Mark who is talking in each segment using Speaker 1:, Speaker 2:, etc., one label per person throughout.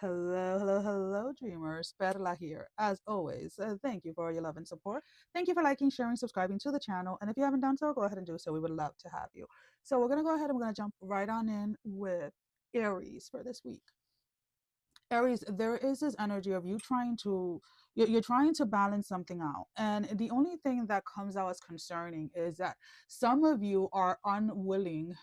Speaker 1: Hello, dreamers. Perla here. As always, thank you for your love and support. Thank you for liking, sharing, subscribing to the channel. And if you haven't done so, go ahead and do so. We would love to have you. So, we're going to go ahead and we're going to jump right on in with Aries for this week. Aries, there is this energy of you trying to you're trying to balance something out. And the only thing that comes out as concerning is that some of you are unwilling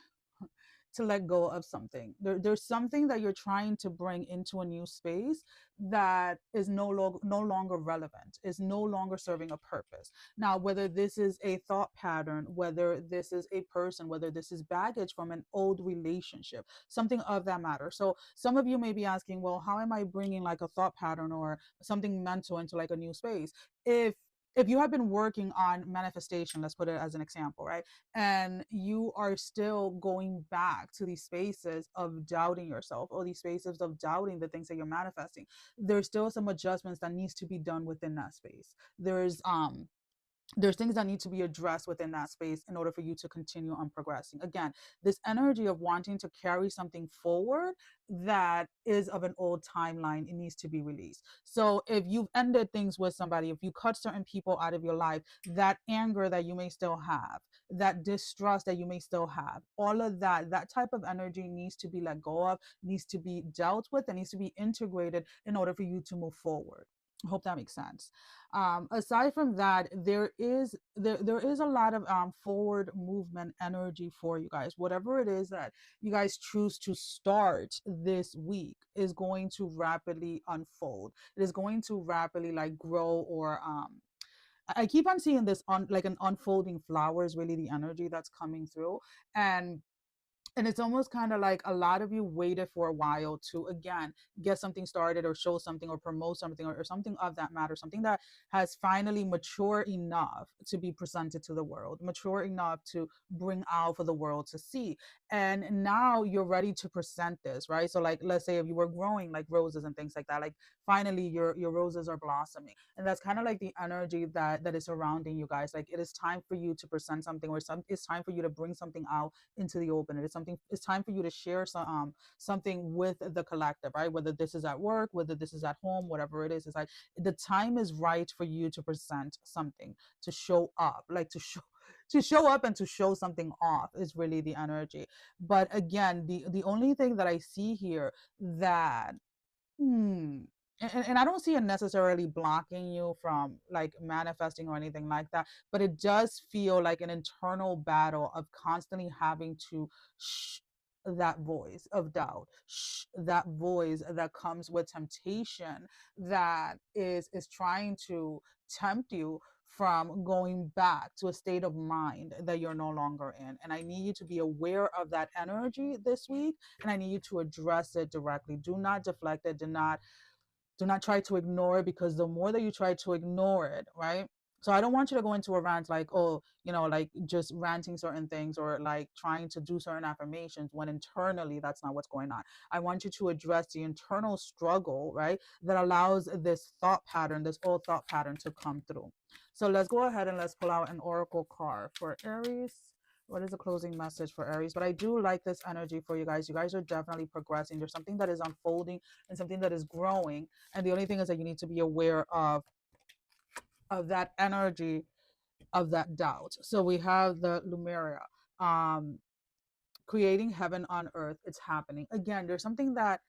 Speaker 1: to let go of something. There's something that you're trying to bring into a new space that is no longer relevant, is no longer serving a purpose. Now, whether this is a thought pattern, whether this is a person, whether this is baggage from an old relationship, something of that matter. So some of you may be asking, well, how am I bringing like a thought pattern or something mental into like a new space? If you have been working on manifestation, let's put it as an example, right? And you are still going back to these spaces of doubting yourself or these spaces of doubting the things that you're manifesting, there's still some adjustments that needs to be done within that space. There's things that need to be addressed within that space in order for you to continue on progressing. Again, this energy of wanting to carry something forward that is of an old timeline, it needs to be released. So if you've ended things with somebody, if you cut certain people out of your life, that anger that you may still have, that distrust that you may still have, all of that type of energy needs to be let go of, needs to be dealt with, and needs to be integrated in order for you to move forward. I hope that makes sense. Aside from that, there is a lot of forward movement energy for you guys. Whatever it is that you guys choose to start this week is going to rapidly unfold. It is going to rapidly like grow or I keep on seeing this on like an unfolding flower is really the energy that's coming through. And it's almost kind of like a lot of you waited for a while to again get something started or show something or promote something or something of that matter, something that has finally mature enough to be presented to the world, mature enough to bring out for the world to see. And now you're ready to present this, right? So like let's say if you were growing like roses and things like that, like finally your roses are blossoming. And that's kind of like the energy that is surrounding you guys. Like it is time for you to present something or it's time for you to bring something out into the open. It is something. It's time for you to share something with the collective, right? Whether this is at work, whether this is at home, whatever it is. It's like the time is right for you to present something, to show up, like to show up and to show something off is really the energy. But again, the only thing that I see here that hmm, and I don't see it necessarily blocking you from like manifesting or anything like that, but it does feel like an internal battle of constantly having to shh that voice of doubt, shh that voice that comes with temptation that is trying to tempt you from going back to a state of mind that you're no longer in. And I need you to be aware of that energy this week, and I need you to address it directly. Do not deflect it. Do not try to ignore it, because the more that you try to ignore it, right? So I don't want you to go into a rant like, oh, like just ranting certain things or like trying to do certain affirmations when internally that's not what's going on. I want you to address the internal struggle, right? That allows this thought pattern, this old thought pattern to come through. So let's go ahead and let's pull out an oracle card for Aries. What is the closing message for Aries? But I do like this energy for you guys. You guys are definitely progressing. There's something that is unfolding and something that is growing. And the only thing is that you need to be aware of that energy, of that doubt. So we have the Lumeria, um, creating heaven on earth. It's happening again. There's something that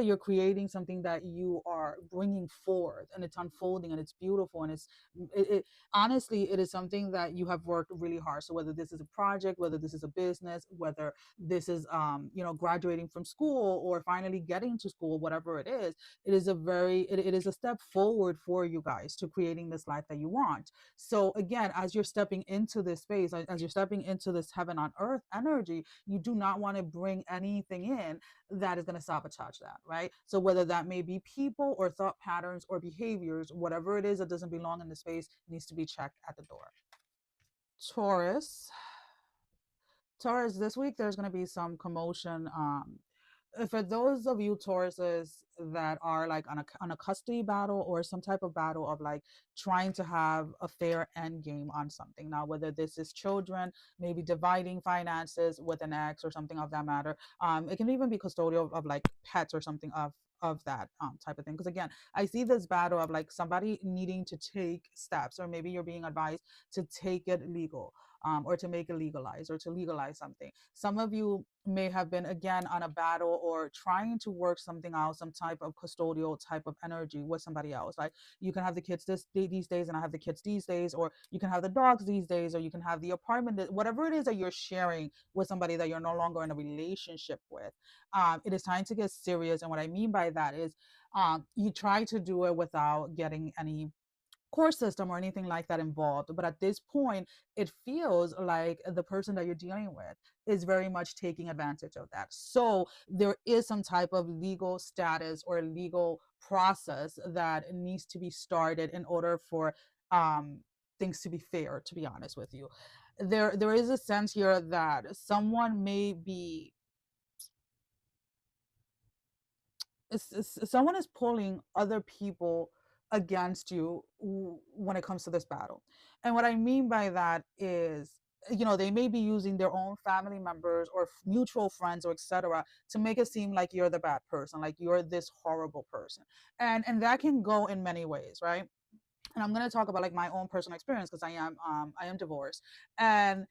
Speaker 1: you're creating, something that you are bringing forth, and it's unfolding and it's beautiful, and honestly, it is something that you have worked really hard. So whether this is a project, whether this is a business, whether this is graduating from school or finally getting to school, whatever it is, it is a step forward for you guys to creating this life that you want. So again, as you're stepping into this space, as you're stepping into this heaven on earth energy, you do not want to bring anything in that is going to sabotage that, right? So whether that may be people or thought patterns or behaviors, whatever it is that doesn't belong in the space needs to be checked at the door. Taurus. Taurus, this week there's going to be some commotion. For those of you Tauruses that are like on a custody battle or some type of battle of like trying to have a fair end game on something. Now, whether this is children, maybe dividing finances with an ex or something of that matter. It can even be custodial of like pets or something of that type of thing. Because again, I see this battle of like somebody needing to take steps, or maybe you're being advised to take it legal, or to make it legalized, or to legalize something. Some of you may have been again on a battle or trying to work something out, some type of custodial type of energy with somebody else. Like you can have the kids these days, and I have the kids these days, or you can have the dogs these days, or you can have the apartment, whatever it is that you're sharing with somebody that you're no longer in a relationship with. It is time to get serious. And what I mean by that is, you try to do it without getting any court system or anything like that involved. But at this point, it feels like the person that you're dealing with is very much taking advantage of that. So there is some type of legal status or legal process that needs to be started in order for things to be fair, to be honest with you. There is a sense here that someone may be, someone is pulling other people against you when it comes to this battle. And what I mean by that is, they may be using their own family members or mutual friends or etc. to make it seem like you're the bad person, like you're this horrible person. And that can go in many ways, right? And I'm going to talk about like my own personal experience, because I am divorced. And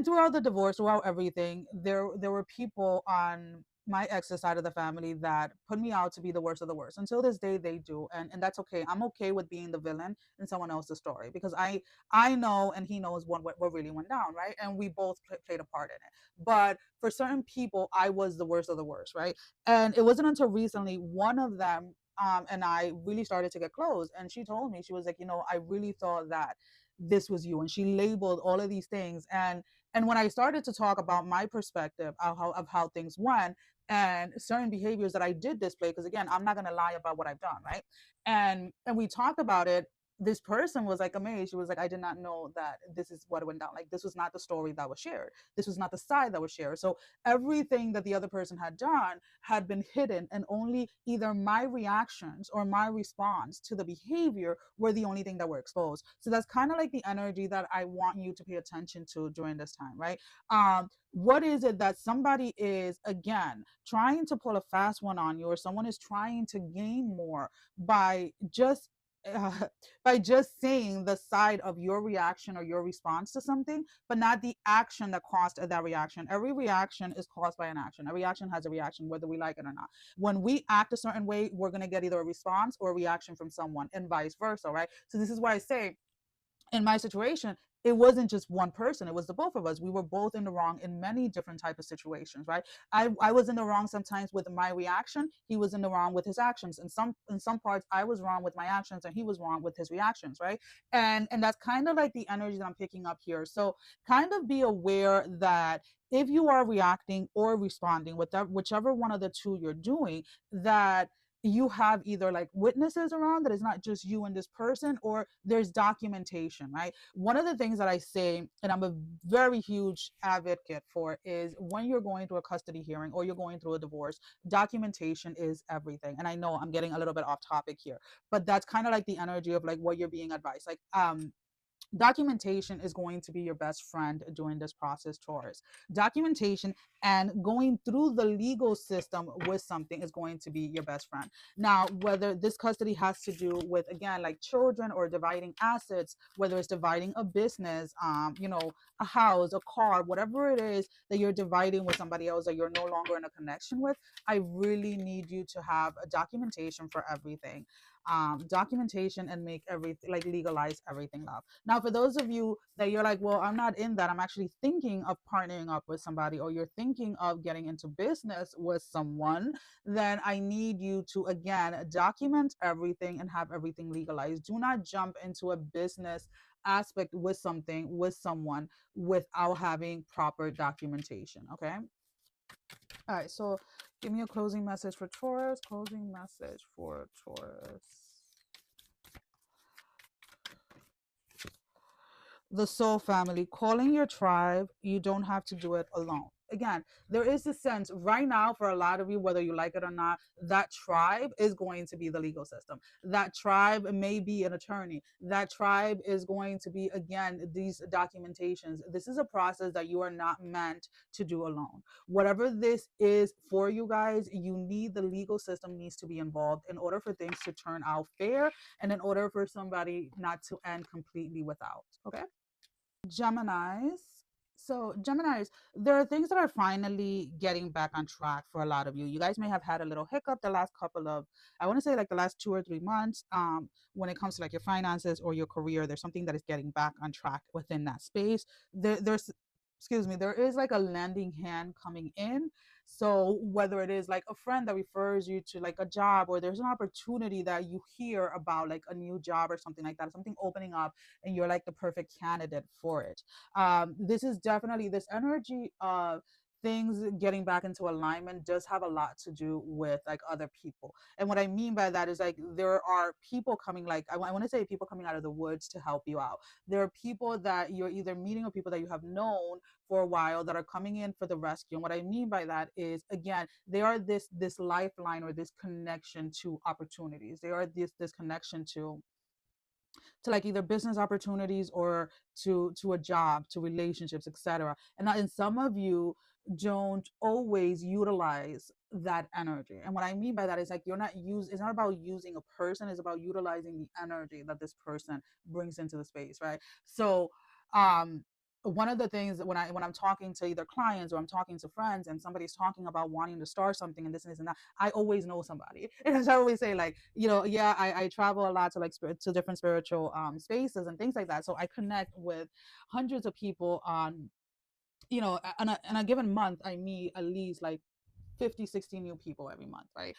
Speaker 1: throughout the divorce, throughout everything, there were people on my ex's side of the family that put me out to be the worst of the worst. Until this day, they do, and that's okay. I'm okay with being the villain in someone else's story, because I know and he knows what really went down, right? And we both played a part in it. But for certain people, I was the worst of the worst, right? And it wasn't until recently one of them and I really started to get close, and she told me, she was like, I really thought that this was you, and she labeled all of these things. And when I started to talk about my perspective of how things went and certain behaviors that I did display, because again, I'm not going to lie about what I've done, right? And we talked about it. This person was like amazed. She was like, I did not know that this is what went down. Like, this was not the story that was shared. This was not the side that was shared. So everything that the other person had done had been hidden, and only either my reactions or my response to the behavior were the only thing that were exposed. So that's kind of like the energy that I want you to pay attention to during this time, right? What is it that somebody is again trying to pull a fast one on you, or someone is trying to gain more by just uh, by just saying the side of your reaction or your response to something, but not the action that caused that reaction. Every reaction is caused by an action. Every action has a reaction, whether we like it or not. When we act a certain way, we're going to get either a response or a reaction from someone, and vice versa, right? So this is why I say, in my situation, it wasn't just one person, it was the both of us. We were both in the wrong in many different type of situations, right? I was in the wrong sometimes with my reaction, he was in the wrong with his actions. In some parts I was wrong with my actions, and he was wrong with his reactions, right? And that's kind of like the energy that I'm picking up here. So kind of be aware that if you are reacting or responding with that, whichever one of the two you're doing, that you have either like witnesses around, that it's not just you and this person, or there's documentation, right? One of the things that I say, and I'm a very huge advocate for, is when you're going through a custody hearing or you're going through a divorce, documentation is everything. And I know I'm getting a little bit off topic here, but that's kind of like the energy of like what you're being advised. Like documentation is going to be your best friend during this process, Taurus. Documentation and going through the legal system with something is going to be your best friend. Now, whether this custody has to do with, again, like children, or dividing assets, whether it's dividing a business, a house, a car, whatever it is that you're dividing with somebody else that you're no longer in a connection with, I really need you to have a documentation for everything. Documentation, and make everything, like legalize everything, love. Now, for those of you that you're like, well, I'm not in that, I'm actually thinking of partnering up with somebody, or you're thinking of getting into business with someone, then I need you to, again, document everything and have everything legalized. Do not jump into a business aspect with someone without having proper documentation. Okay. All right. So give me a closing message for Taurus. Closing message for Taurus. The soul family, calling your tribe. You don't have to do it alone. again, there is a sense right now for a lot of you, whether you like it or not, that tribe is going to be the legal system. That tribe may be an attorney. That tribe is going to be, again, these documentations. This is a process that you are not meant to do alone. Whatever this is for you guys, you need the legal system needs to be involved in order for things to turn out fair and in order for somebody not to end completely without. Okay. Geminis. So, Geminis, there are things that are finally getting back on track for a lot of you. You guys may have had a little hiccup the last couple of, I want to say like the last 2 or 3 months, when it comes to like your finances or your career. There's something that is getting back on track within that space. There's, excuse me, there is like a lending hand coming in. So whether it is like a friend that refers you to like a job, or there's an opportunity that you hear about like a new job or something like that, something opening up and you're like the perfect candidate for it. This is definitely this energy of things getting back into alignment does have a lot to do with like other people. And what I mean by that is like there are people coming, like I want to say people coming out of the woods to help you out. There are people that you're either meeting or people that you have known for a while that are coming in for the rescue. And what I mean by that is, again, they are this lifeline or this connection to opportunities. They are this connection to like either business opportunities or to a job, to relationships, etc. And some of you don't always utilize that energy. And what I mean by that is like you're not use it's not about using a person, it's about utilizing the energy that this person brings into the space, right? So um one of the things that when I'm talking to either clients or I'm talking to friends and somebody's talking about wanting to start something and this and that, I always know somebody. And as I always say, like, yeah, I travel a lot to like to different spiritual spaces and things like that. So I connect with hundreds of people on, on a given month. I meet at least like 50, 60 new people every month, right?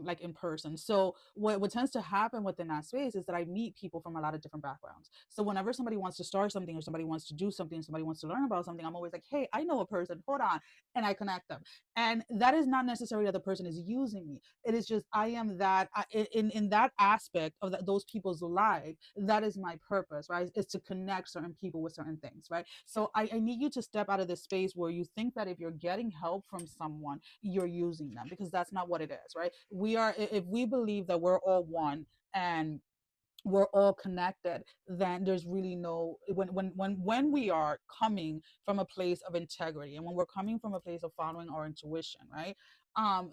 Speaker 1: Like in person. So what tends to happen within that space is that I meet people from a lot of different backgrounds. So whenever somebody wants to start something or somebody wants to do something, somebody wants to learn about something, I'm always like, hey, I know a person, hold on. And I connect them. And that is not necessarily that the person is using me. It is just I am that in that aspect of those people's life, that is my purpose, right? Is to connect certain people with certain things, right? So I need you to step out of this space where you think that if you're getting help from someone, you're using them, because that's not what it is, right? If we believe that we're all one and we're all connected, then there's really no, when we are coming from a place of integrity and when we're coming from a place of following our intuition, right?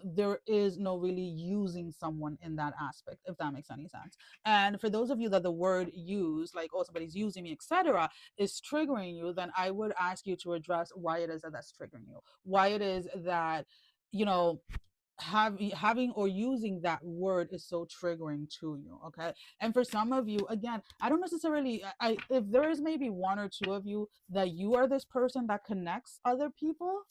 Speaker 1: There is no really using someone in that aspect, if that makes any sense. And for those of you that the word use, like, oh, somebody's using me, etc., is triggering you, then I would ask you to address why it is that that's triggering you, why it is that, you know having or using that word is so triggering to you. Okay. And for some of you, again, I don't necessarily, if there is maybe one or two of you that you are this person that connects other people,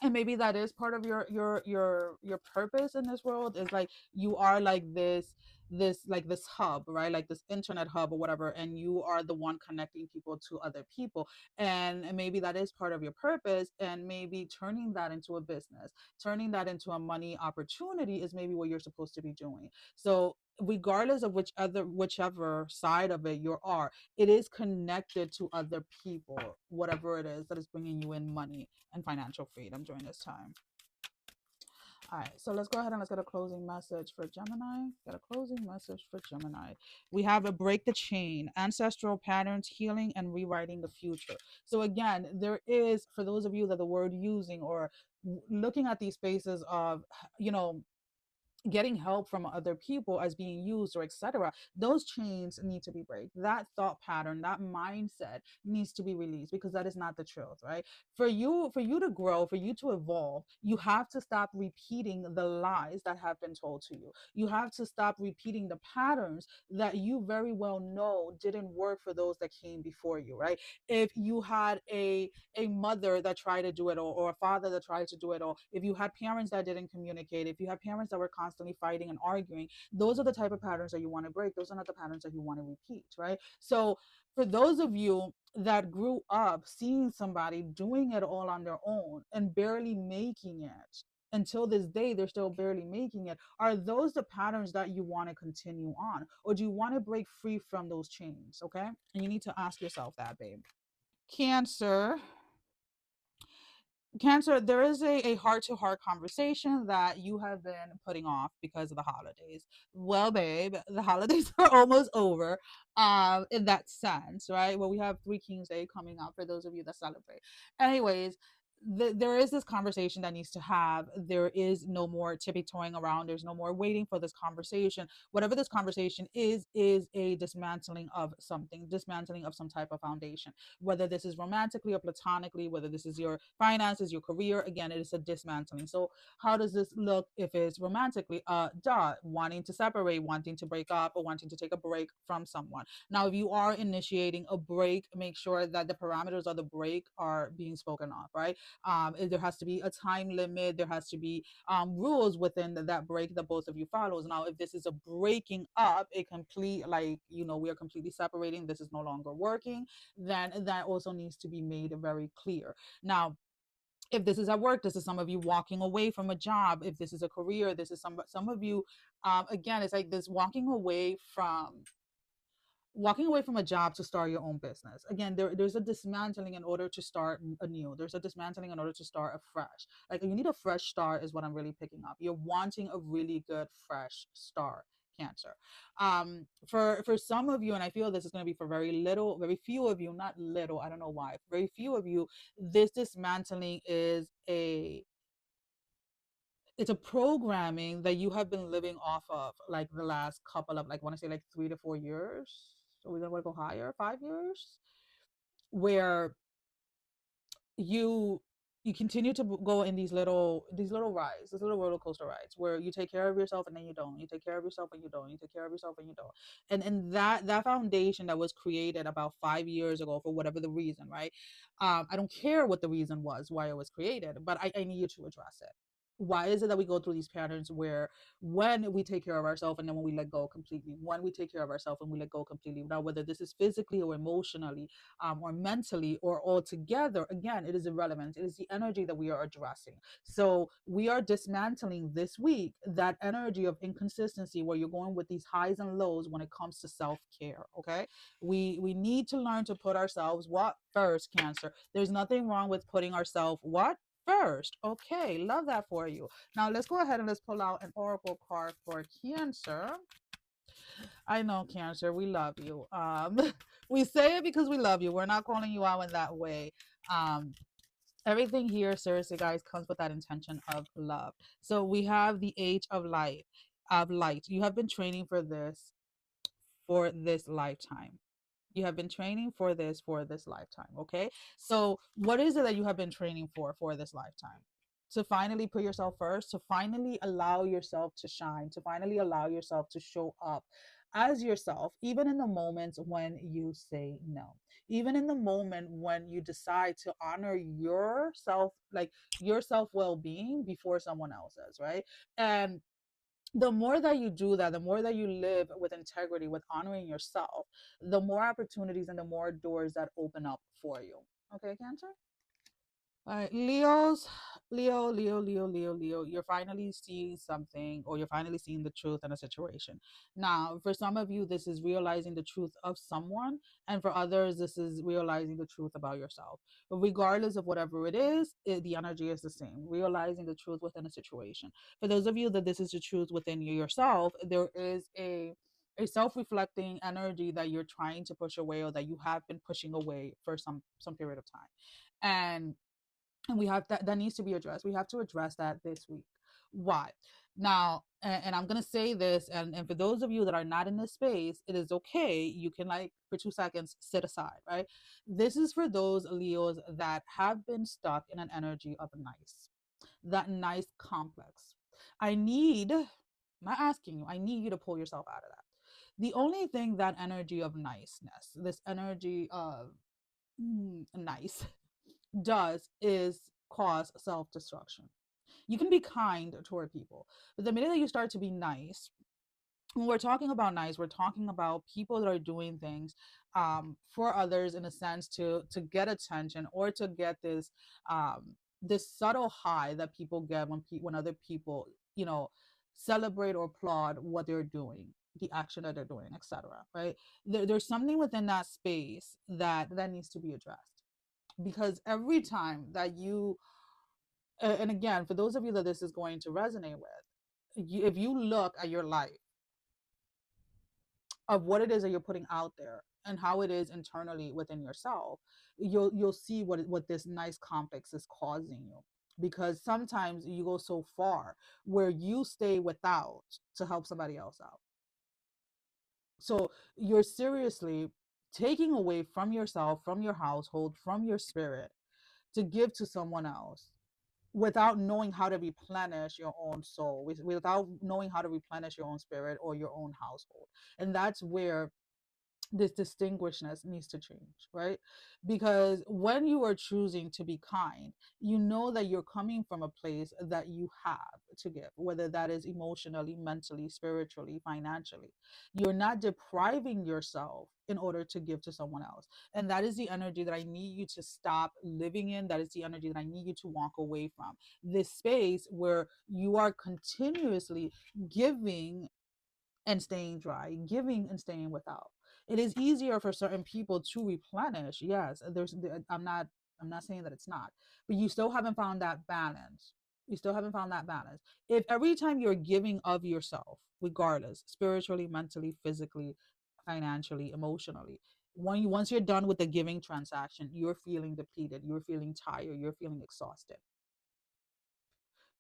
Speaker 1: and maybe that is part of your purpose in this world, is like you are like this hub, right? Like this internet hub or whatever, and you are the one connecting people to other people. And maybe that is part of your purpose, and maybe turning that into a business, turning that into a money opportunity is maybe what you're supposed to be doing. So regardless of whichever side of it you are, it is connected to other people, whatever it is that is bringing you in money and financial freedom during this time. All right, so let's go ahead and let's get a closing message for Gemini. Get a closing message for Gemini. We have a break the chain, ancestral patterns, healing, and rewriting the future. So again, there is, for those of you that the word using or looking at these spaces of, you know, getting help from other people as being used or etc., those chains need to be break. That thought pattern, that mindset needs to be released, because that is not the truth, right? For you to grow, for you to evolve, you have to stop repeating the lies that have been told to you. You have to stop repeating the patterns that you very well know didn't work for those that came before you, right? If you had a mother that tried to do it all, or a father that tried to do it all, if you had parents that didn't communicate, if you had parents that were constantly fighting and arguing, those are the type of patterns that you want to break. Those are not the patterns that you want to repeat, right? So for those of you that grew up seeing somebody doing it all on their own and barely making it, until this day they're still barely making it, are those the patterns that you want to continue on, or do you want to break free from those chains? Okay, and you need to ask yourself that, babe. Cancer, Cancer, there is a heart-to-heart conversation that you have been putting off because of the holidays. Well, babe, the holidays are almost over. In that sense, right? Well, we have Three Kings Day coming up for those of you that celebrate. Anyways, there is this conversation that needs to have. There is no more tippy-toeing around. There's no more waiting for this conversation. Whatever this conversation is a dismantling of something, dismantling of some type of foundation, whether this is romantically or platonically, whether this is your finances, your career. Again, it is a dismantling. So how does this look if it's romantically? Wanting to separate, wanting to break up, or wanting to take a break from someone. Now, if you are initiating a break, make sure that the parameters of the break are being spoken of, right? There has to be a time limit. There has to be rules within that break that both of you follows. Now, if this is a breaking up, a complete, like, we are completely separating, this is no longer working, then that also needs to be made very clear. Now, if this is at work, this is some of you walking away from a job. If this is a career, this is some of you, again, it's like this walking away from a job to start your own business. Again, there's a dismantling in order to start anew. There's a dismantling in order to start afresh. Like, you need a fresh start is what I'm really picking up. You're wanting a really good fresh start, Cancer. For some of you, and I feel this is going to be for very few of you, not little, I don't know why, very few of you, this dismantling is it's a programming that you have been living off of, like, the last couple of, like, I want to say, like, 3 to 4 years. So we're gonna go higher, 5 years, where you you continue to go in these little rides, these little roller coaster rides, where you take care of yourself and then you don't, you take care of yourself and you don't, you take care of yourself and you don't. And that foundation that was created about 5 years ago, for whatever the reason, right? I don't care what the reason was why it was created, but I need you to address it. Why is it that we go through these patterns where, when we take care of ourselves and then when we let go completely, when we take care of ourselves and we let go completely, now whether this is physically or emotionally, or mentally, or all together, again, it is irrelevant. It is the energy that we are addressing. So we are dismantling this week that energy of inconsistency, where you're going with these highs and lows when it comes to self-care. Okay, we need to learn to put ourselves what first, Cancer. There's nothing wrong with putting ourselves what first. Okay, love that for you. Now let's go ahead and let's pull out an oracle card for Cancer. I know, Cancer, we love you. We say it because we love you. We're not calling you out in that way. Um, Everything here, seriously, guys, comes with that intention of love. So we have the Age of Light. You have been training for this lifetime. You have been training for this lifetime. Okay. So what is it that you have been training for this lifetime? To finally put yourself first, to finally allow yourself to shine, to finally allow yourself to show up as yourself, even in the moments when you say no, even in the moment when you decide to honor yourself, like your self well-being before someone else's, right? And the more that you do that, the more that you live with integrity, with honoring yourself, the more opportunities and the more doors that open up for you. Okay, Cancer? All right, Leo, you're finally seeing something, or you're finally seeing the truth in a situation. Now, for some of you, this is realizing the truth of someone, and for others, this is realizing the truth about yourself. But regardless of whatever it is, the energy is the same. Realizing the truth within a situation. For those of you that this is the truth within yourself, there is a self-reflecting energy that you're trying to push away, or that you have been pushing away for some period of time. And we have that needs to be addressed. We have to address that this week. Why? Now, and I'm gonna say this, and for those of you that are not in this space, it is okay. You can, like, for 2 seconds, sit aside, right? This is for those Leos that have been stuck in an energy of nice, that nice complex. I'm not asking you, I need you to pull yourself out of that. The only thing that energy of niceness, this energy of nice, does is cause self-destruction. You can be kind toward people, but the minute that you start to be nice, when we're talking about nice, we're talking about people that are doing things for others, in a sense, to get attention, or to get this subtle high that people get when other people, celebrate or applaud what they're doing, the action that they're doing, etc. Right? There's something within that space that needs to be addressed, because every time that you And again, for those of you that this is going to resonate with, if you look at your life of what it is that you're putting out there and how it is internally within yourself, you'll see what this nice complex is causing you. Because sometimes you go so far where you stay without to help somebody else out. So you're seriously taking away from yourself, from your household, from your spirit to give to someone else without knowing how to replenish your own soul, without knowing how to replenish your own spirit or your own household. And that's where this distinguishedness needs to change, right? Because when you are choosing to be kind, you know that you're coming from a place that you have to give, whether that is emotionally, mentally, spiritually, financially. You're not depriving yourself in order to give to someone else. And that is the energy that I need you to stop living in. That is the energy that I need you to walk away from. This space where you are continuously giving and staying dry, giving and staying without. It is easier for certain people to replenish. Yes, I'm not saying that it's not, but you still haven't found that balance. You still haven't found that balance. If every time you're giving of yourself, regardless, spiritually, mentally, physically, financially, emotionally, once you're done with the giving transaction, you're feeling depleted, you're feeling tired, you're feeling exhausted,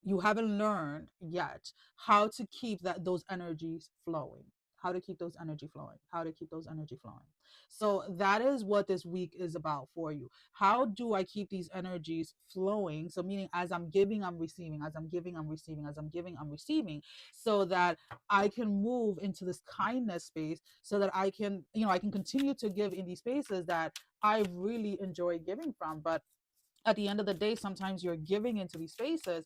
Speaker 1: you haven't learned yet how to keep those energies flowing, how to keep those energy flowing, how to keep those energy flowing. So that is what this week is about for you. How do I keep these energies flowing? So meaning, as I'm giving, I'm receiving, as I'm giving, I'm receiving, as I'm giving, I'm receiving, so that I can move into this kindness space, so that I can, I can continue to give in these spaces that I really enjoy giving from. But at the end of the day, sometimes you're giving into these spaces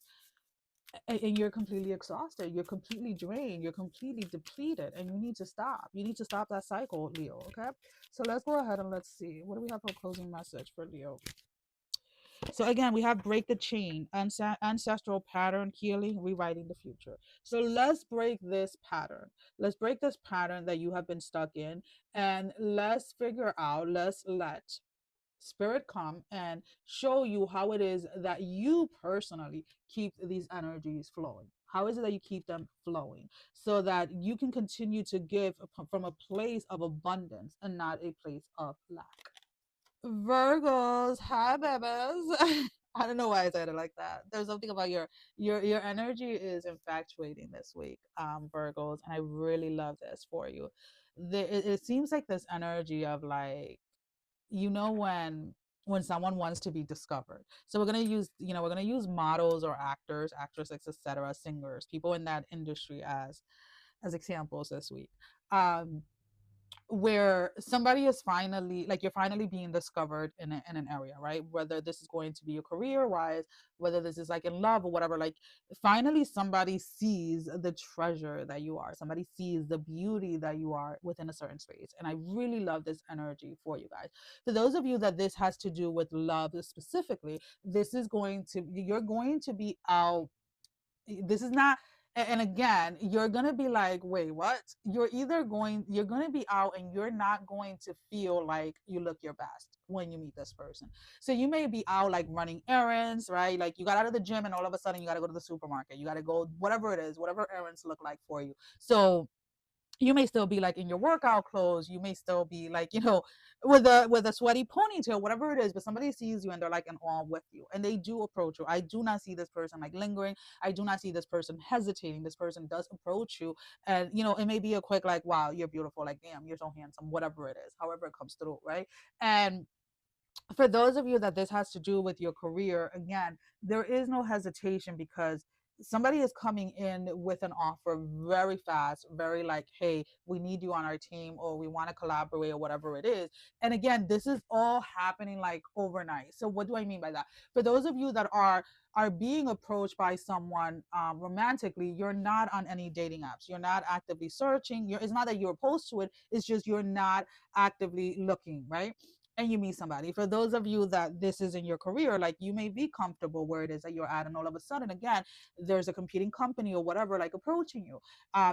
Speaker 1: and you're completely exhausted, you're completely drained, you're completely depleted, and you need to stop. You need to stop that cycle, Leo. Okay, so let's go ahead and let's see, what do we have for closing message for Leo? So again, we have break the chain, ancestral pattern healing, rewriting the future. So let's break this pattern. Let's break this pattern that you have been stuck in, and let's figure out, let's let spirit come and show you how it is that you personally keep these energies flowing. How is it that you keep them flowing so that you can continue to give from a place of abundance and not a place of lack? Virgos, hi babies. I don't know why I said it like that. There's something about your energy is infatuating this week, Virgos, and I really love this for you. It seems like this energy of like, when someone wants to be discovered. So we're going to use models or actors, actresses, etc., singers, people in that industry as examples this week. Where somebody is finally, like, you're finally being discovered in an area, right? Whether this is going to be your career wise, whether this is like in love or whatever, like finally somebody sees the treasure that you are, somebody sees the beauty that you are within a certain space. And I really love this energy for you guys. For those of you that this has to do with love specifically, you're going to be out. This is not, and again, you're gonna be like, wait, what? You're gonna be out and you're not going to feel like you look your best when you meet this person. So you may be out like running errands, right? Like you got out of the gym and all of a sudden you got to go to the supermarket, you got to go whatever it is, whatever errands look like for you. So you may still be like in your workout clothes, you may still be like, with a sweaty ponytail, whatever it is, but somebody sees you and they're like in awe with you and they do approach you. I do not see this person like lingering, I do not see this person hesitating. This person does approach you, and it may be a quick like, wow, you're beautiful, like, damn, you're so handsome, whatever it is, however it comes through, right? And for those of you that this has to do with your career, again, there is no hesitation, because somebody is coming in with an offer very fast, very like, hey, we need you on our team, or we want to collaborate, or whatever it is. And again, this is all happening like overnight. So what do I mean by that? For those of you that are being approached by someone romantically, you're not on any dating apps, you're not actively searching, it's not that you're opposed to it, it's just you're not actively looking, right? And you meet somebody. For those of you that this is in your career, like, you may be comfortable where it is that you're at, and all of a sudden, again, there's a competing company or whatever like approaching you.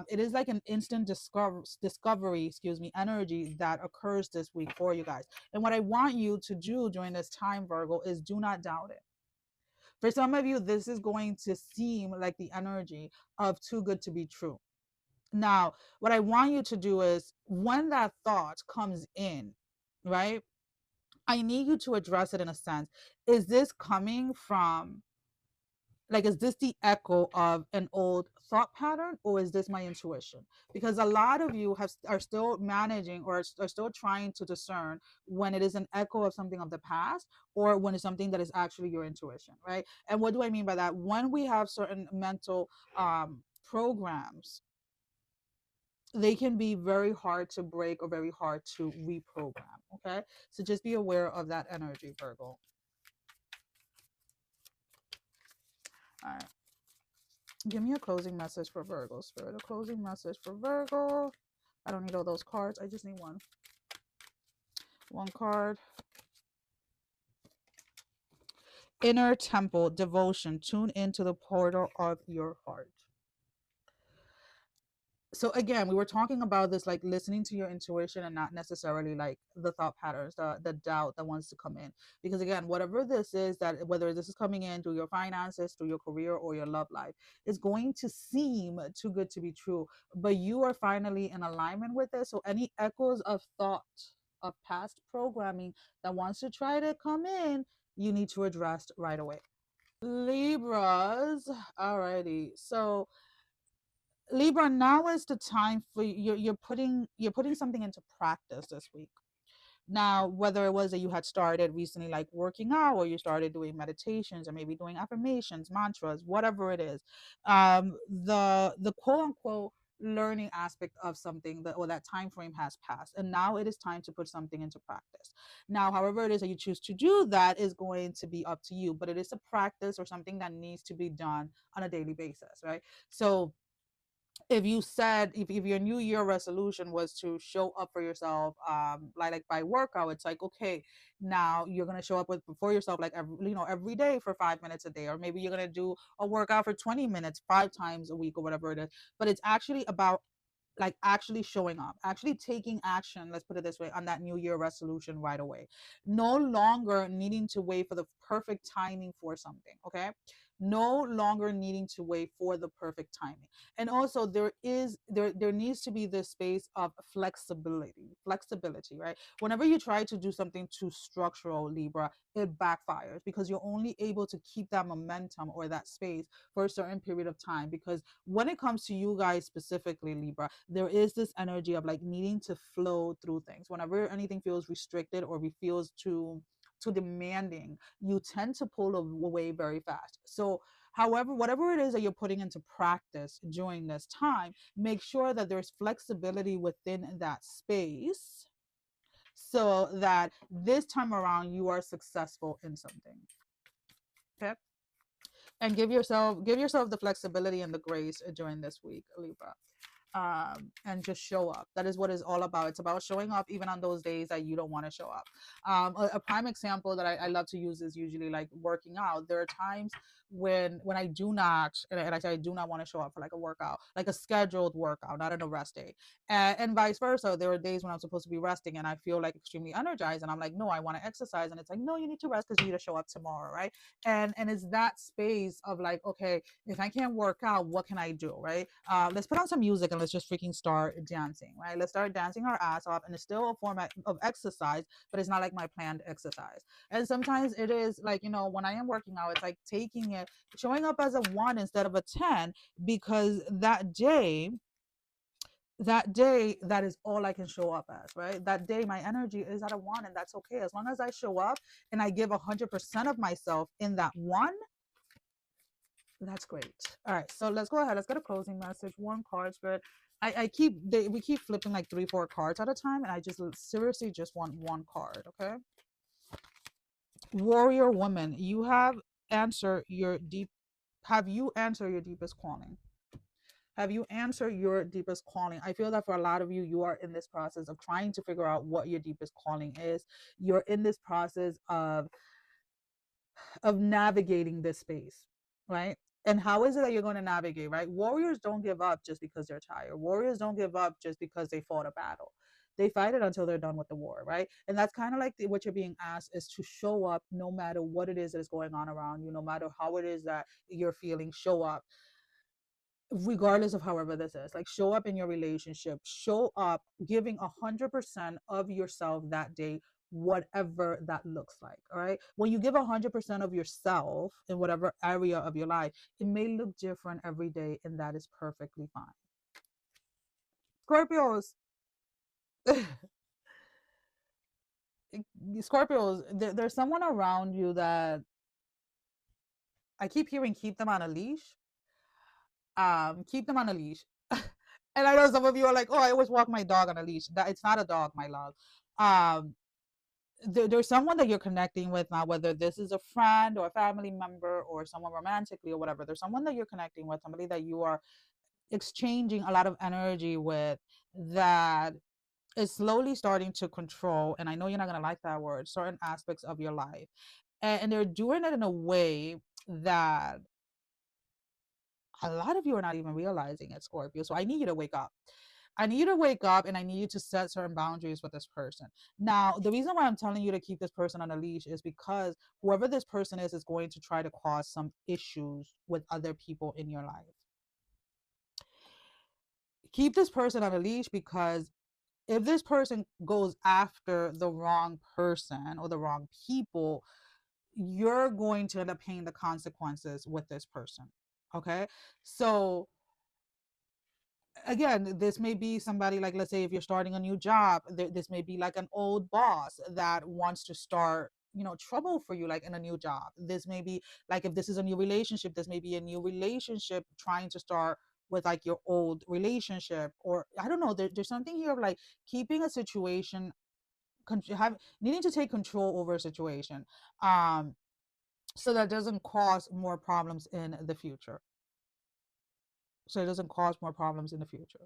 Speaker 1: It is like an instant discovery, energy that occurs this week for you guys. And what I want you to do during this time, Virgo, is do not doubt it. For some of you, this is going to seem like the energy of too good to be true. Now, what I want you to do is when that thought comes in, right? I need you to address it in a sense. Is this coming from, like, is this the echo of an old thought pattern, or is this my intuition? Because a lot of you are still managing, or are still trying to discern when it is an echo of something of the past, or when it's something that is actually your intuition, right? And what do I mean by that? When we have certain mental programs, they can be very hard to break or very hard to reprogram. Okay, so just be aware of that energy, Virgo. All right, give me a closing message for Virgo, Spirit. A closing message for Virgo. I don't need all those cards. I just need one card. Inner temple devotion. Tune into the portal of your heart. So again, we were talking about this, like listening to your intuition and not necessarily like the thought patterns, the doubt that wants to come in. Because again, whatever this is, that whether this is coming in through your finances, through your career, or your love life, is going to seem too good to be true, but you are finally in alignment with it. So any echoes of thought, of past programming that wants to try to come in, you need to address right away. Libras. Alrighty, so Libra, now is the time for you're putting something into practice this week. Now, whether it was that you had started recently, like working out, or you started doing meditations, or maybe doing affirmations, mantras, whatever it is, the quote unquote learning aspect of something, that or that time frame has passed, and now it is time to put something into practice. Now, however it is that you choose to do that is going to be up to you, but it is a practice or something that needs to be done on a daily basis, right? So if you said, if your new year resolution was to show up for yourself, like by workout, it's like, okay, now you're going to show up with for yourself, like every day for 5 minutes a day, or maybe you're going to do a workout for 20 minutes 5 times a week, or whatever it is. But it's actually about like actually showing up, actually taking action, let's put it this way, on that new year resolution right away. No longer needing to wait for the perfect timing for something, okay? No longer needing to wait for the perfect timing. And also there needs to be this space of flexibility, right? Whenever you try to do something too structural, Libra, it backfires, because you're only able to keep that momentum or that space for a certain period of time. Because when it comes to you guys specifically, Libra, there is this energy of like needing to flow through things. Whenever anything feels restricted or feels too demanding, you tend to pull away very fast. So however, whatever it is that you're putting into practice during this time, make sure that there's flexibility within that space, so that this time around you are successful in something. Okay, and give yourself the flexibility and the grace during this week, Libra. And just show up. That is what it's all about. It's about showing up even on those days that you don't want to show up. A prime example that I love to use is usually like working out. There are times when I do not, and I say I do not want to show up for like a workout, like a scheduled workout, not on a rest day, and vice versa. There are days when I'm supposed to be resting and I feel like extremely energized, and I'm like, no, I want to exercise, and it's like, no, you need to rest because you need to show up tomorrow, right? And it's that space of like, okay, if I can't work out, what can I do, right? Let's put on some music and let's just freaking start dancing, right? Let's start dancing our ass off, and it's still a format of exercise, but it's not like my planned exercise. And sometimes it is like, when I am working out, it's like taking it, showing up as a 1 instead of a 10, because that day, that is all I can show up as, right? That day my energy is at a 1, and that's okay. As long as I show up and I give 100% of myself in that 1, that's great. All right, so let's go ahead. Let's get a closing message. One card, Spirit. We keep flipping like 3-4 cards at a time, and I just seriously just want one card. Okay. Warrior woman, have you answered your deepest calling? Have you answered your deepest calling? I feel that for a lot of you, you are in this process of trying to figure out what your deepest calling is. You're in this process of navigating this space, right? And how is it that you're going to navigate, right? Warriors don't give up just because they're tired. Warriors don't give up just because they fought a battle. they fight it until they're done with the war, right? And that's kind of like what you're being asked is to show up no matter what it is that is going on around you, no matter how it is that you're feeling. Show up regardless of however this is. Like, show up in your relationship, show up giving 100% of yourself that day, whatever that looks like. All right, when you give 100% of yourself in whatever area of your life, it may look different every day, and that is perfectly fine. Scorpios. Scorpios, there's someone around you that I keep hearing keep them on a leash. Keep them on a leash. And I know some of you are like, oh, I always walk my dog on a leash. That it's not a dog, my love. There's someone that you're connecting with now, whether this is a friend or a family member or someone romantically or whatever. There's someone that you're connecting with, somebody that you are exchanging a lot of energy with, that is slowly starting to control, and I know you're not going to like that word, certain aspects of your life. And they're doing it in a way that a lot of you are not even realizing it, Scorpio. So I need you to wake up. I need you to wake up, and I need you to set certain boundaries with this person. Now, the reason why I'm telling you to keep this person on a leash is because whoever this person is going to try to cause some issues with other people in your life. Keep this person on a leash, because if this person goes after the wrong person or the wrong people, you're going to end up paying the consequences with this person. Okay, so again, this may be somebody, like, let's say if you're starting a new job, this may be like an old boss that wants to start, trouble for you, like in a new job. This may be like, if this is a new relationship, this may be a new relationship trying to start with like your old relationship, or I don't know, there's something here of like keeping a situation, needing to take control over a situation, so that doesn't cause more problems in the future. So it doesn't cause more problems in the future.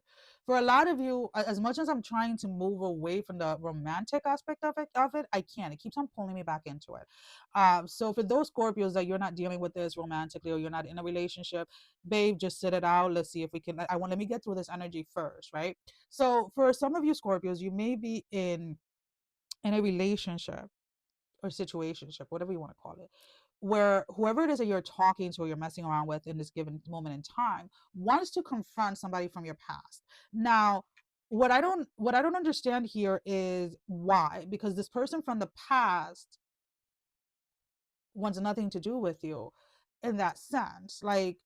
Speaker 1: For a lot of you, as much as I'm trying to move away from the romantic aspect of it, I can't. It keeps on pulling me back into it. So for those Scorpios that you're not dealing with this romantically, or you're not in a relationship, babe, just sit it out. Let's see if we can. Let me get through this energy first, right? So for some of you Scorpios, you may be in a relationship or situationship, whatever you want to call it, where whoever it is that you're talking to or you're messing around with in this given moment in time wants to confront somebody from your past. Now, what I don't understand here is why, because this person from the past wants nothing to do with you in that sense. Like,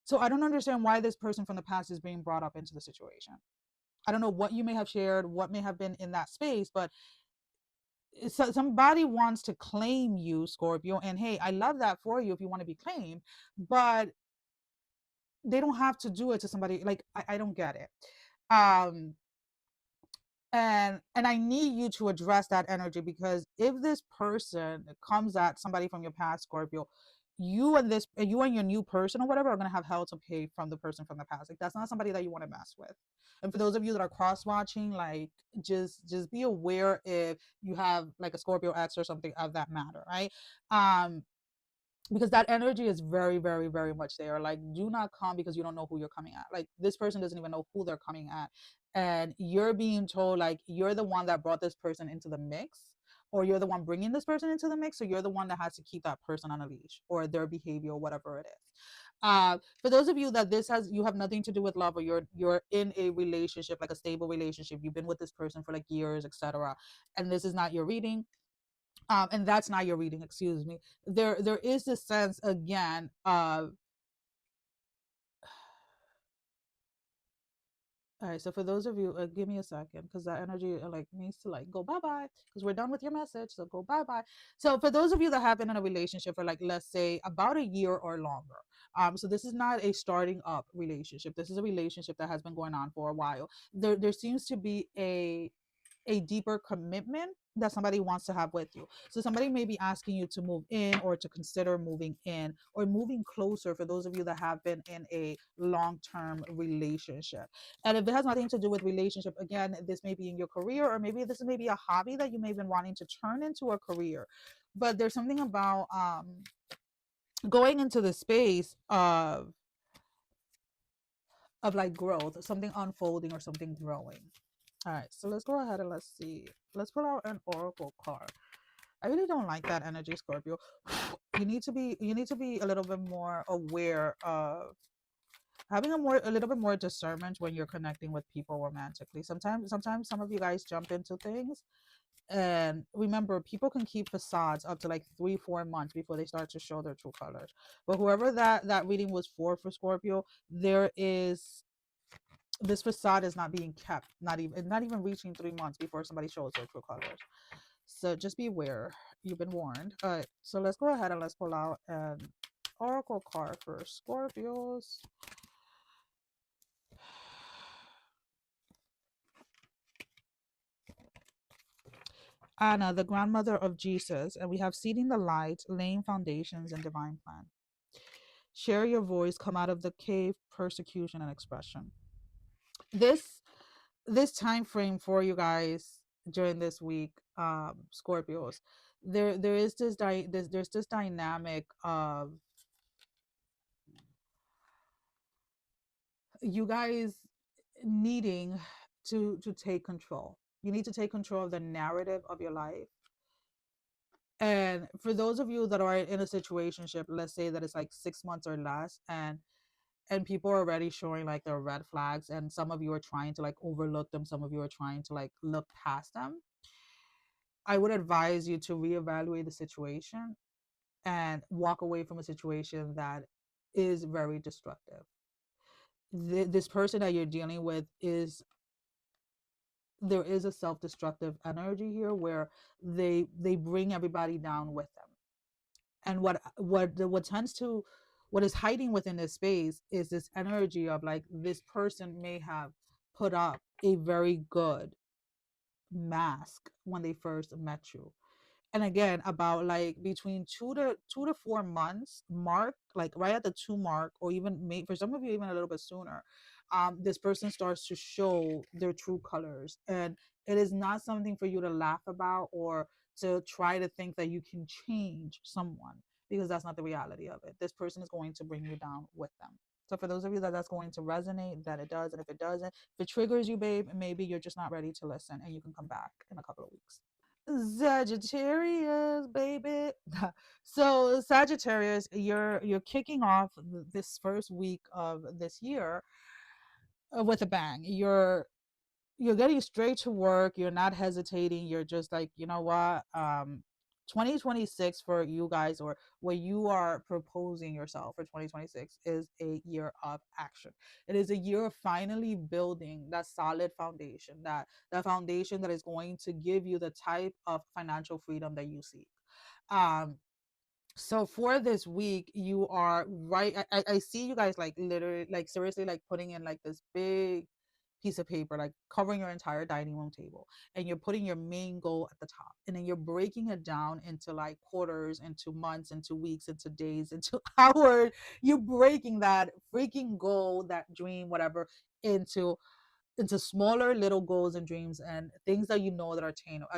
Speaker 1: so I don't understand why this person from the past is being brought up into the situation. I don't know what you may have shared, what may have been in that space, but so somebody wants to claim you, Scorpio, and hey, I love that for you if you want to be claimed, but they don't have to do it to somebody. Like, I don't get it. um and I need you to address that energy, because if this person comes at somebody from your past, Scorpio, you and your new person or whatever are going to have hell to pay from the person from the past. Like, that's not somebody that you want to mess with. And for those of you that are cross watching, like, just be aware if you have like a Scorpio ex or something of that matter, right? Because that energy is very, very, very much there. Like, do not come because you don't know who you're coming at. Like, this person doesn't even know who they're coming at, and you're being told like you're the one that brought this person into the mix, or you're the one bringing this person into the mix, so you're the one that has to keep that person on a leash, or their behavior, whatever it is. For those of you that you have nothing to do with love, or you're in a relationship, like a stable relationship, you've been with this person for like years, etc., and this is not your reading, and that's not your reading, excuse me. There is this sense again of, all right, so for those of you, give me a second, because that energy like needs to like go bye-bye, because we're done with your message, so go bye-bye. So for those of you that have been in a relationship for like, let's say, about a year or longer, so this is not a starting up relationship, this is a relationship that has been going on for a while. There seems to be a deeper commitment that somebody wants to have with you. So somebody may be asking you to move in, or to consider moving in, or moving closer, for those of you that have been in a long-term relationship. And if it has nothing to do with relationship, again, this may be in your career, or maybe this may be a hobby that you may have been wanting to turn into a career. But there's something about going into the space of like growth, something unfolding or something growing. All right, so let's go ahead and let's see. Let's pull out an oracle card. I really don't like that energy, Scorpio. You need to be a little bit more aware of having a little bit more discernment when you're connecting with people romantically. Sometimes some of you guys jump into things, and remember, people can keep facades up to like 3-4 months before they start to show their true colors. But whoever that reading was for Scorpio, there is this facade is not being kept, not even reaching 3 months before somebody shows their true colors. So just be aware. You've been warned. All right, so let's go ahead and let's pull out an oracle card for Scorpios. Anna, the grandmother of Jesus, and we have seeding the light, laying foundations, and divine plan. Share your voice, come out of the cave, persecution, and expression. This time frame for you guys during this week, Scorpios, there is there's this dynamic of you guys needing to take control. You need to take control of the narrative of your life. And for those of you that are in a situationship, let's say that it's like 6 months or less, and people are already showing like their red flags, and some of you are trying to like overlook them, some of you are trying to like look past them, I would advise you to reevaluate the situation and walk away from a situation that is very destructive. This person that you're dealing with is there is a self-destructive energy here where they bring everybody down with them. And what is hiding within this space is this energy of like this person may have put up a very good mask when they first met you. And again, about like between 2 to 4 months mark, like right at the 2 mark, or even for some of you even a little bit sooner, this person starts to show their true colors. And it is not something for you to laugh about or to try to think that you can change someone, because that's not the reality of it. This person is going to bring you down with them. So for those of you that's going to resonate, that it does. And if it doesn't, if it triggers you, babe, maybe you're just not ready to listen, and you can come back in a couple of weeks. Sagittarius, baby. So Sagittarius, you're kicking off this first week of this year with a bang. You're getting straight to work. You're not hesitating. You're just like, you know what? 2026 for you guys, or what you are proposing yourself for 2026, is a year of action. It is a year of finally building that solid foundation, that foundation that is going to give you the type of financial freedom that you seek. Um, so for this week, you are right. I see you guys like literally, like seriously, like putting in like this big piece of paper, like covering your entire dining room table, and you're putting your main goal at the top, and then you're breaking it down into like quarters, into months, into weeks, into days, into hours. You're breaking that freaking goal, that dream, whatever, into smaller little goals and dreams and things that you know that are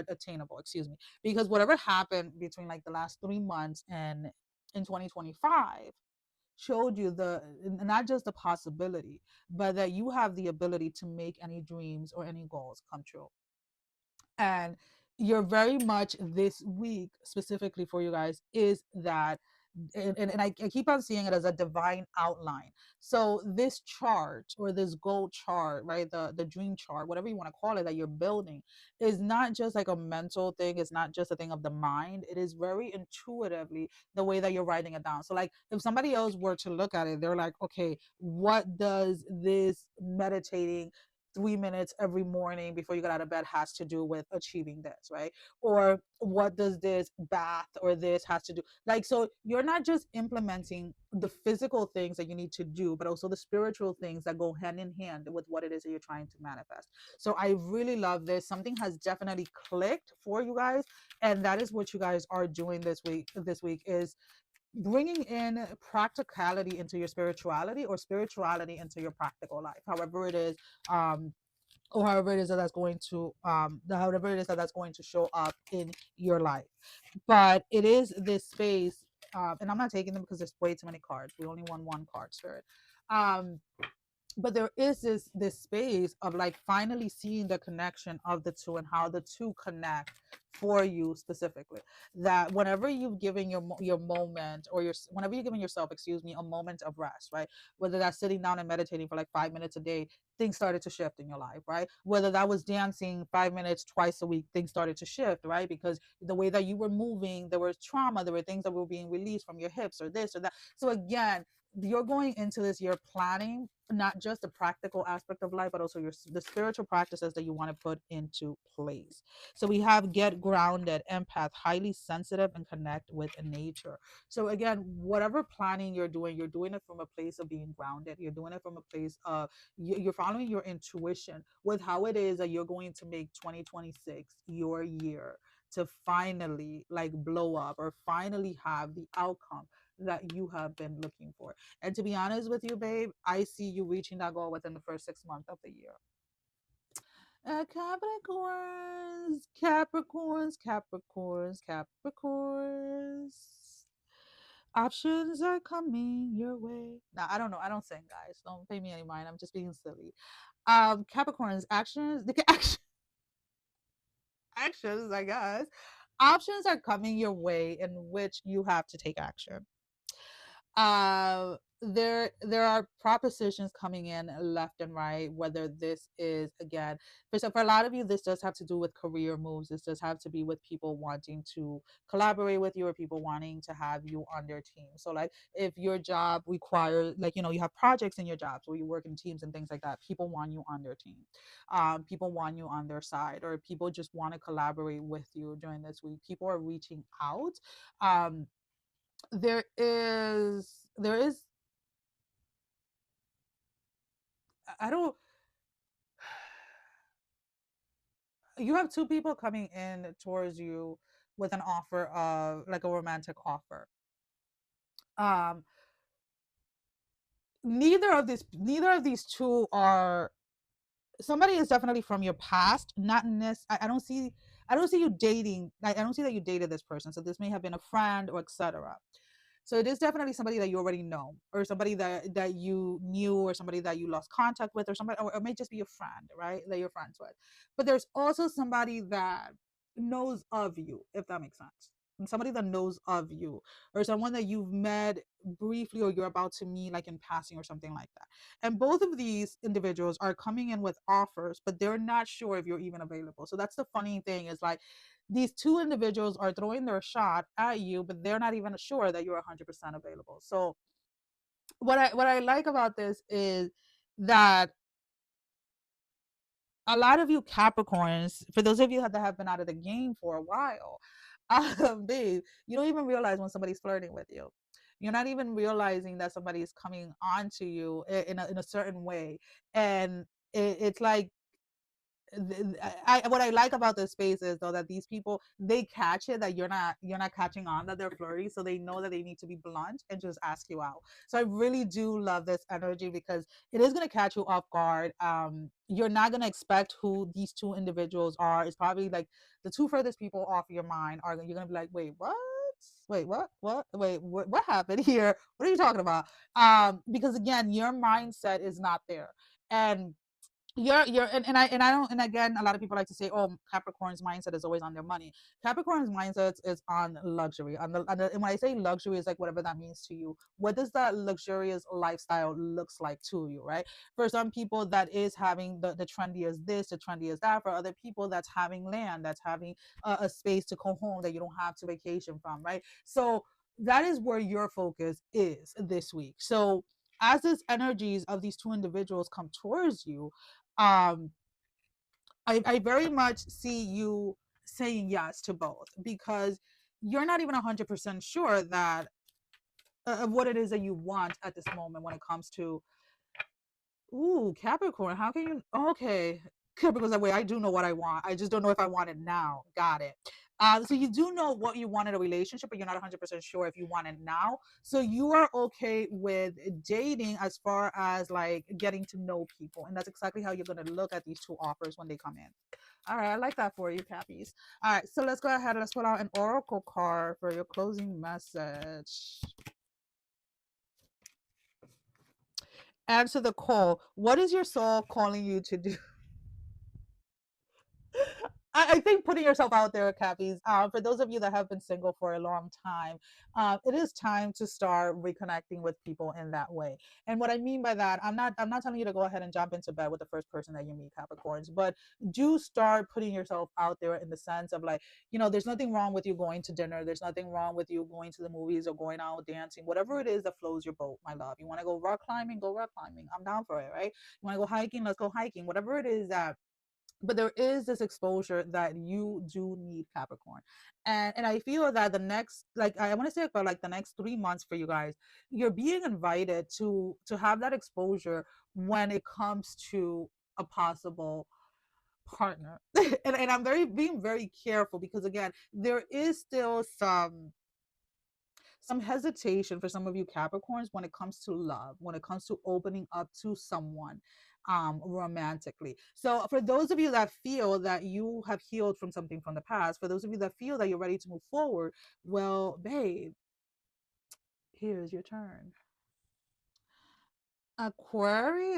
Speaker 1: attainable, excuse me, because whatever happened between like the last 3 months and in 2025 showed you the not just the possibility, but that you have the ability to make any dreams or any goals come true. And you're very much, this week specifically for you guys, is that, and I keep on seeing it as a divine outline. So this chart, or this goal chart, right, the dream chart, whatever you want to call it, that you're building, is not just like a mental thing. It's not just a thing of the mind. It is very intuitively the way that you're writing it down. So like if somebody else were to look at it, they're like, okay, what does this meditating 3 minutes every morning before you get out of bed has to do with achieving this, right? Or what does this bath or this has to do? Like, so you're not just implementing the physical things that you need to do, but also the spiritual things that go hand in hand with what it is that you're trying to manifest. So I really love this. Something has definitely clicked for you guys, and that is what you guys are doing this week. This week is bringing in practicality into your spirituality, or spirituality into your practical life, however it is, or however it is that that's going to however it is that that's going to show up in your life. But it is this space, and I'm not taking them because there's way too many cards. We only want one card, Spirit. um but there is this space of like finally seeing the connection of the two and how the two connect for you specifically. That whenever you've given your moment, or your whenever you're giving yourself, excuse me, a moment of rest, right? Whether that's sitting down and meditating for like 5 minutes a day, things started to shift in your life, right? Whether that was dancing 5 minutes twice a week, things started to shift, right? Because the way that you were moving, there was trauma, there were things that were being released from your hips or this or that. So again, you're going into this year planning not just the practical aspect of life, but also the spiritual practices that you want to put into place. So we have get grounded, empath, highly sensitive, and connect with nature. So again, whatever planning you're doing it from a place of being grounded. You're doing it from a place of you're following your intuition with how it is that you're going to make 2026 your year to finally like blow up or finally have the outcome that you have been looking for. And to be honest with you, babe, I see you reaching that goal within the first 6 months of the year. Capricorns, Capricorns, Capricorns, Capricorns. Options are coming your way. Now, I don't know. I don't sing, guys. Don't pay me any mind. I'm just being silly. Capricorns, actions, the actions, I guess. Options are coming your way in which you have to take action. There are propositions coming in left and right, whether this is again for a lot of you, this does have to do with career moves. This does have to be with people wanting to collaborate with you, or people wanting to have you on their team. So like if your job requires, like, you have projects in your jobs where you work in teams and things like that, people want you on their team. People want you on their side, or people just want to collaborate with you during this week. People are reaching out. um there is I don't you have two people coming in towards you with an offer of like a romantic offer. um neither of these two are somebody is definitely from your past, not I don't see you dating, like I don't see that you dated this person, so this may have been a friend or etc. So it is definitely somebody that you already know, or somebody that you knew, or somebody that you lost contact with, or somebody, or it may just be a friend, right? That you're friends with. But there's also somebody that knows of you, if that makes sense. And somebody that knows of you, or someone that you've met briefly, or you're about to meet like in passing or something like that. And both of these individuals are coming in with offers, but they're not sure if you're even available. So that's the funny thing, is like these two individuals are throwing their shot at you, but they're not even sure that you're 100% available. So what I like about this is that a lot of you Capricorns, for those of you that have been out of the game for a while, babe, you don't even realize when somebody's flirting with you. You're not even realizing that somebody is coming on to you in a certain way. And it's like what I like about this space is though that these people, they catch it that you're not catching on that they're flirty, so they know that they need to be blunt and just ask you out. So I really do love this energy because it is going to catch you off guard. You're not going to expect who these two individuals are. It's probably like the two furthest people off your mind are, you're going to be like, wait, what? Wait, what? Wait, what happened here? What are you talking about? Because again, your mindset is not there. And you're and I don't, and again, a lot of people like to say, oh, Capricorn's mindset is always on their money. Capricorn's mindset is on luxury, and when I say luxury, is like whatever that means to you. What does that luxurious lifestyle looks like to you, right? For some people that is having the trendy as this, the trendy as that. For other people, that's having land, that's having a space to go home that you don't have to vacation from, right? So that is where your focus is this week. So as these energies of these two individuals come towards you, um I very much see you saying yes to both, because you're not even 100% sure that of what it is that you want at this moment when it comes to, ooh, Capricorn. How can you? Okay, Capricorn's like, wait, I do know what I want. I just don't know if I want it now. Got it. So you do know what you want in a relationship, but you're not 100% sure if you want it now. So you are okay with dating as far as like getting to know people, and that's exactly how you're going to look at these two offers when they come in. All right, I like that for you, Cappies. All right, so let's go ahead and let's pull out an oracle card for your closing message. Answer the call. What is your soul calling you to do? I think putting yourself out there, Cappies, for those of you that have been single for a long time, it is time to start reconnecting with people in that way. And what I mean by that, I'm not telling you to go ahead and jump into bed with the first person that you meet, Capricorns, but do start putting yourself out there in the sense of like, there's nothing wrong with you going to dinner. There's nothing wrong with you going to the movies or going out dancing, whatever it is that flows your boat, my love. You want to go rock climbing, go rock climbing. I'm down for it, right? You want to go hiking, let's go hiking. Whatever it is that, but there is this exposure that you do need, Capricorn. And I feel that the next, like, I want to say about like the next 3 months for you guys, you're being invited to have that exposure when it comes to a possible partner. And I'm very being very careful because again, there is still some hesitation for some of you Capricorns when it comes to love, when it comes to opening up to someone romantically. So for those of you that feel that you have healed from something from the past, for those of you that feel that you're ready to move forward, well, babe, here's your turn. Aquarius.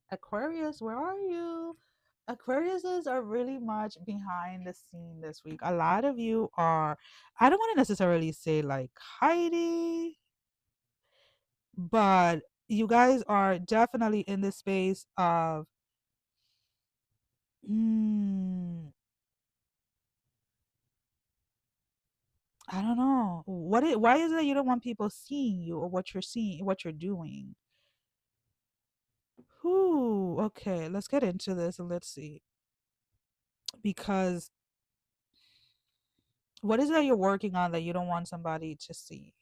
Speaker 1: Aquarius, where are you? Aquariuses are really much behind the scene this week. A lot of you are, I don't want to necessarily say like hiding, but you guys are definitely in the space of, mm, I don't know. Why is it that you don't want people seeing you or what you're seeing, what you're doing? Ooh, okay, let's get into this and let's see. Because what is it that you're working on that you don't want somebody to see?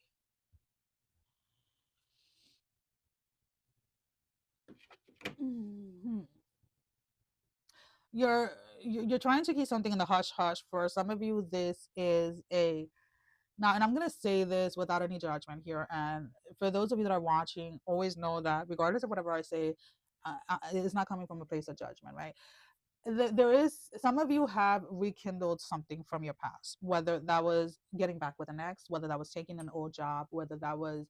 Speaker 1: Mhm. You're you're trying to keep something in the hush hush. For some of you, this is a now, and I'm gonna say this without any judgment here. And for those of you that are watching, always know that regardless of whatever I say, it's not coming from a place of judgment, right? There is some of you have rekindled something from your past, whether that was getting back with an ex, whether that was taking an old job, whether that was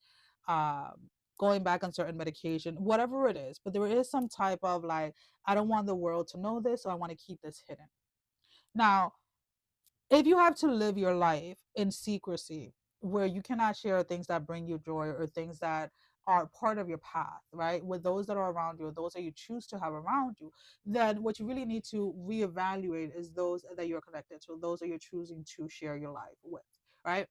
Speaker 1: um, going back on certain medication, whatever it is. But there is some type of like, I don't want the world to know this, so I want to keep this hidden. Now, if you have to live your life in secrecy where you cannot share things that bring you joy or things that are part of your path, right, with those that are around you, those that you choose to have around you, then what you really need to reevaluate is those that you're connected to, those that you're choosing to share your life with, right?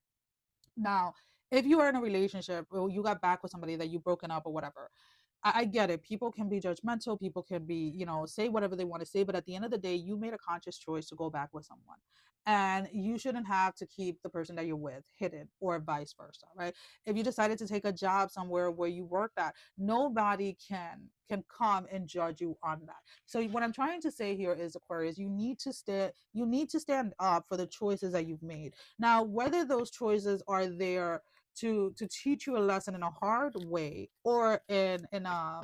Speaker 1: Now, if you are in a relationship or you got back with somebody that you broken up or whatever, I get it. People can be judgmental. People can be, say whatever they want to say. But at the end of the day, you made a conscious choice to go back with someone. And you shouldn't have to keep the person that you're with hidden or vice versa, right? If you decided to take a job somewhere where you work at, nobody can come and judge you on that. So what I'm trying to say here is, Aquarius, you need to stand up for the choices that you've made. Now, whether those choices are there to teach you a lesson in a hard way or in a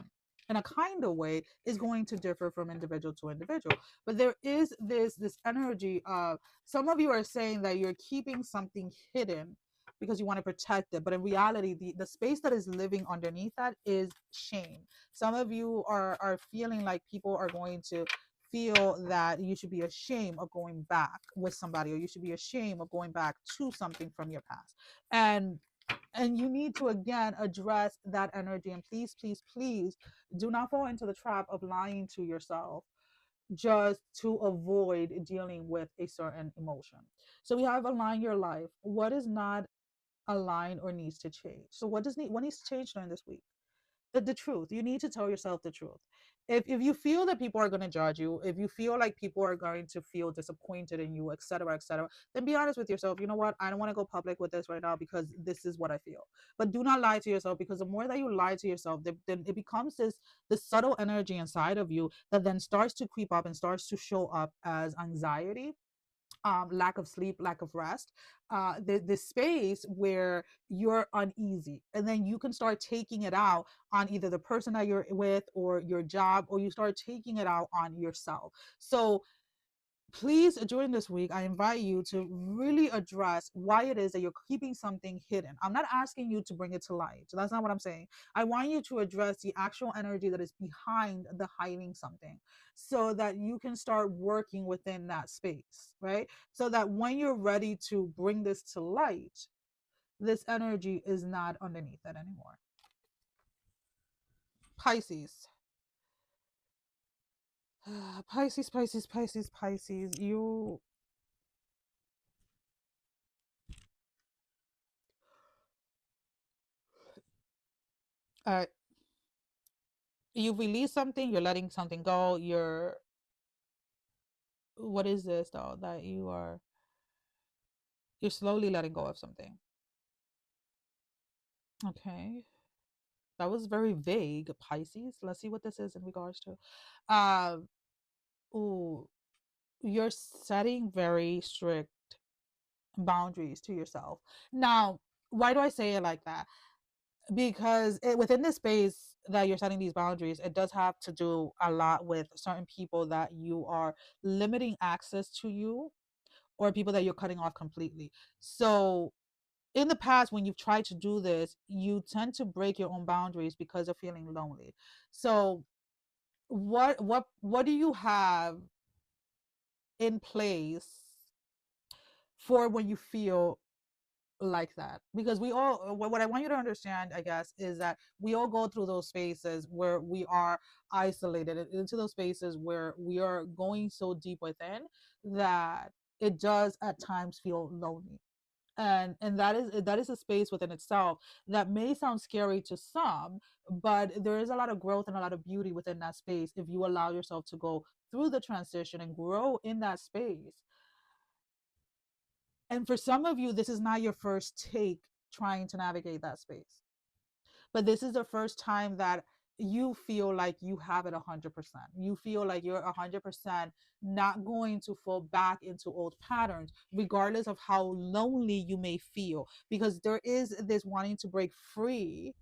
Speaker 1: kind of way is going to differ from individual to individual. But there is this energy of, some of you are saying that you're keeping something hidden because you want to protect it, but in reality the space that is living underneath that is shame. Some of you are feeling like people are going to feel that you should be ashamed of going back with somebody, or you should be ashamed of going back to something from your past. And you need to again address that energy, and please, please, please do not fall into the trap of lying to yourself just to avoid dealing with a certain emotion. So we have align your life. What is not aligned or needs to change? So what needs to change during this week? The truth. You need to tell yourself the truth. If you feel that people are going to judge you, if you feel like people are going to feel disappointed in you, etc., then be honest with yourself. You know what, I don't want to go public with this right now because this is what I feel. But do not lie to yourself, because the more that you lie to yourself, then it becomes this subtle energy inside of you that then starts to creep up and starts to show up as anxiety, lack of sleep, lack of rest, the space where you're uneasy. And then you can start taking it out on either the person that you're with or your job, or you start taking it out on yourself. So please, during this week, I invite you to really address why it is that you're keeping something hidden. I'm not asking you to bring it to light. That's not what I'm saying. I want you to address the actual energy that is behind the hiding something so that you can start working within that space, right? So that when you're ready to bring this to light, this energy is not underneath it anymore. Pisces. Pisces, Pisces, Pisces, Pisces. You uh you release something, you're letting something go, you're, what is this though that you're slowly letting go of something. Okay. That was very vague, Pisces. Let's see what this is in regards to. Um, ooh, you're setting very strict boundaries to yourself. Now, why do I say it like that? Because within this space that you're setting these boundaries, it does have to do a lot with certain people that you are limiting access to you, or people that you're cutting off completely. So in the past, when you've tried to do this, you tend to break your own boundaries because of feeling lonely. So what do you have in place for when you feel like that? Because we all, what I want you to understand, I guess, is that we all go through those spaces where we are isolated, into those spaces where we are going so deep within that it does at times feel lonely. And that is a space within itself that may sound scary to some, but there is a lot of growth and a lot of beauty within that space if you allow yourself to go through the transition and grow in that space. And for some of you, this is not your first take trying to navigate that space, but this is the first time that you feel like you have it 100%. You feel like you're 100% not going to fall back into old patterns, regardless of how lonely you may feel, because there is this wanting to break free.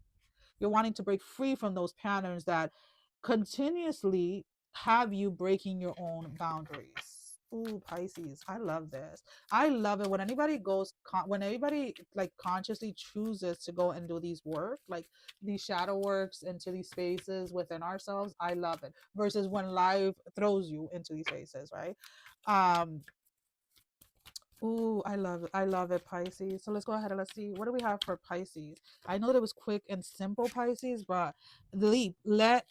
Speaker 1: You're wanting to break free from those patterns that continuously have you breaking your own boundaries. Ooh, Pisces. I love this. I love it when anybody when everybody like consciously chooses to go and do these work, like these shadow works into these spaces within ourselves. I love it. Versus when life throws you into these spaces, right? Um, Ooh, I love it. I love it, Pisces. So let's go ahead and let's see, what do we have for Pisces? I know that was quick and simple, Pisces, but leap, let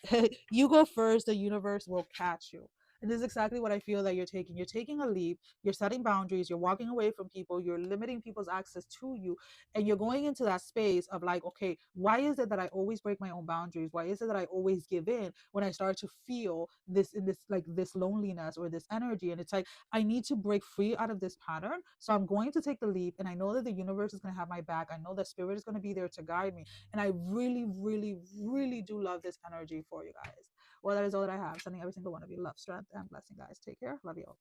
Speaker 1: you go first. The universe will catch you. And this is exactly what I feel that you're taking. You're taking a leap. You're setting boundaries. You're walking away from people. You're limiting people's access to you. And you're going into that space of like, okay, why is it that I always break my own boundaries? Why is it that I always give in when I start to feel this, in this, like this loneliness or this energy? And it's like, I need to break free out of this pattern. So I'm going to take the leap. And I know that the universe is going to have my back. I know that spirit is going to be there to guide me. And I really, really, really do love this energy for you guys. Well, that is all that I have. Sending every single one of you love, strength, and blessing, guys. Take care. Love you all.